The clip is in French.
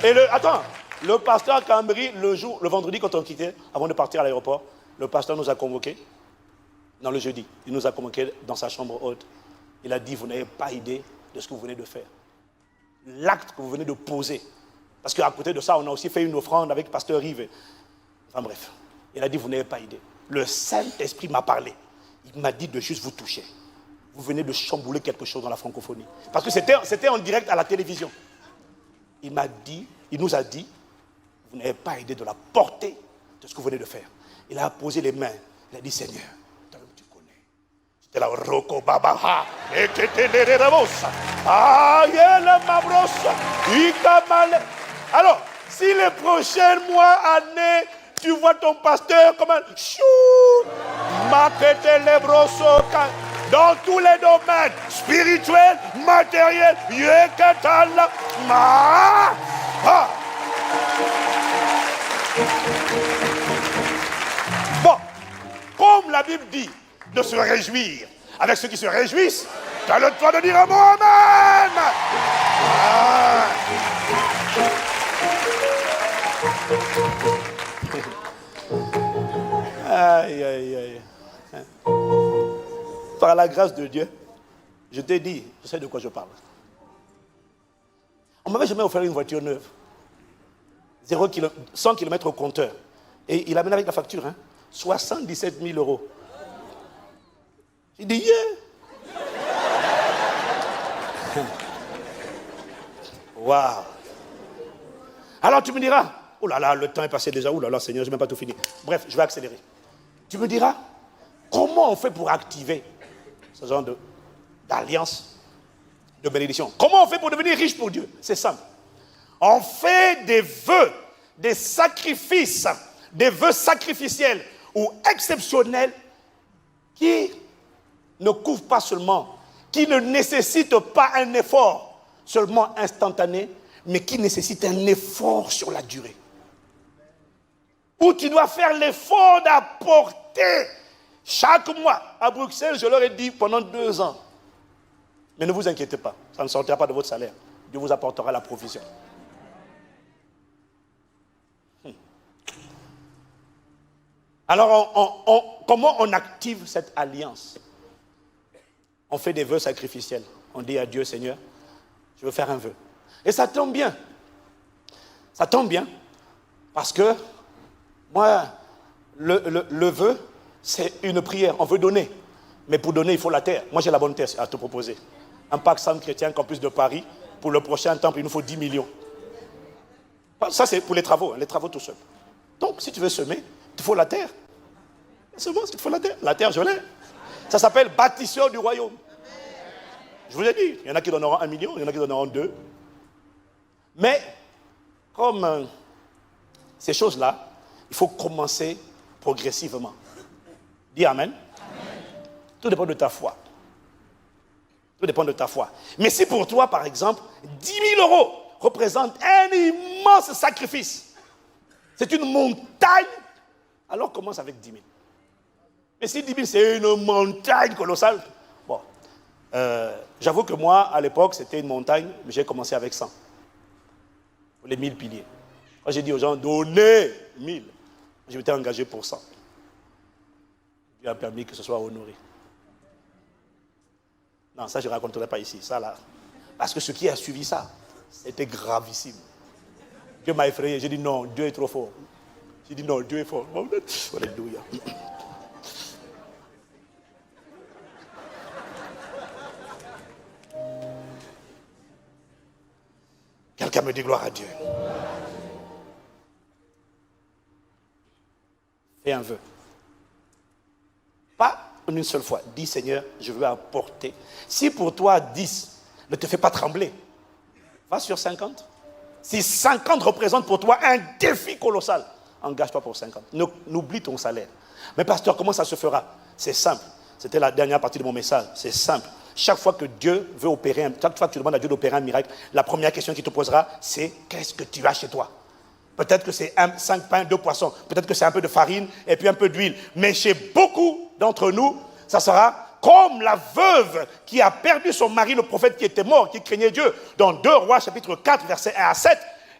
Et le pasteur Cambry, le vendredi quand on quittait, avant de partir à l'aéroport, le pasteur nous a convoqués. Non, le jeudi, il nous a convoqués dans sa chambre haute. Il a dit, vous n'avez pas idée de ce que vous venez de faire. L'acte que vous venez de poser. Parce qu'à côté de ça, on a aussi fait une offrande avec pasteur Yves. Enfin bref, il a dit, vous n'avez pas idée. Le Saint-Esprit m'a parlé. Il m'a dit de juste vous toucher. Vous venez de chambouler quelque chose dans la francophonie. Parce que c'était en direct à la télévision. Il nous a dit, vous n'avez pas idée de la portée de ce que vous venez de faire. Il a posé les mains. Il a dit, Seigneur, toi-même tu connais. C'était la Roko Babaha. Et que te le rebosa. Aïe, la mabrosa. Ikamale. Alors, si les prochains mois, années, tu vois ton pasteur comme un chou, dans tous les domaines, spirituels, matériels, bon, comme la Bible dit, de se réjouir avec ceux qui se réjouissent, tu as le droit de dire un mot amen. Aïe, aïe, aïe. Par la grâce de Dieu, je t'ai dit, je sais de quoi je parle. On ne m'avait jamais offert une voiture neuve. 100 km au compteur. Et il amène avec la facture, 77 000 euros. J'ai dit, yeah. Waouh. Alors tu me diras, oh là là, le temps est passé déjà, oh là là, Seigneur, je n'ai même pas tout fini. Bref, je vais accélérer. Tu me diras, comment on fait pour activer ce genre d'alliance, de bénédiction? Comment on fait pour devenir riche pour Dieu? C'est simple. On fait des vœux, des sacrifices, des vœux sacrificiels ou exceptionnels qui ne couvrent pas seulement, qui ne nécessitent pas un effort seulement instantané, mais qui nécessitent un effort sur la durée. Où tu dois faire l'effort d'apporter chaque mois. À Bruxelles, je leur ai dit pendant 2 ans. Mais ne vous inquiétez pas, ça ne sortira pas de votre salaire. Dieu vous apportera la provision. Alors, comment on active cette alliance? On fait des vœux sacrificiels. On dit à Dieu, Seigneur, je veux faire un vœu. Et ça tombe bien. Ça tombe bien. Parce que moi, le vœu, c'est une prière. On veut donner. Mais pour donner, il faut la terre. Moi, j'ai la bonne terre à te proposer. Un pacte centre chrétien campus de Paris. Pour le prochain temple, il nous faut 10 millions. Ça, c'est pour les travaux tout seul. Donc, si tu veux semer, il faut la terre. C'est bon, il faut la terre. La terre, je l'ai. Ça s'appelle bâtisseur du royaume. Je vous ai dit, il y en a qui donneront 1 million, il y en a qui donneront 2. Mais, comme ces choses-là, il faut commencer progressivement. Dis Amen. Amen. Tout dépend de ta foi. Tout dépend de ta foi. Mais si pour toi, par exemple, 10 000 euros représente un immense sacrifice, c'est une montagne, alors commence avec 10 000. Mais si 10 000, c'est une montagne colossale, bon, j'avoue que moi, à l'époque, c'était une montagne, mais j'ai commencé avec 100. Pour les 1000 piliers. Quand j'ai dit aux gens, donnez 1000, je m'étais engagé pour 100. Dieu a permis que ce soit honoré. Non, ça je ne raconterai pas ici, ça là. Parce que ce qui a suivi ça, c'était gravissime. Dieu m'a effrayé, j'ai dit non, Dieu est trop fort. J'ai dit non, Dieu est fort. Alléluia. Quelqu'un me dit gloire à Dieu. Fais un vœu. Pas une seule fois. Dis Seigneur, je veux apporter. Si pour toi 10 ne te fait pas trembler, va sur 50. Si 50 représente pour toi un défi colossal, engage-toi pour 50. N'oublie ton salaire. Mais pasteur, comment ça se fera? C'est simple. C'était la dernière partie de mon message. C'est simple. Chaque fois que Dieu veut opérer, chaque fois que tu demandes à Dieu d'opérer un miracle, la première question qu'il te posera, c'est qu'est-ce que tu as chez toi? Peut-être que c'est 5 pains, 2 poissons. Peut-être que c'est un peu de farine et puis un peu d'huile. Mais chez beaucoup d'entre nous, ça sera comme la veuve qui a perdu son mari, le prophète qui était mort, qui craignait Dieu. Dans 2 Rois, chapitre 4, versets 1 à 7,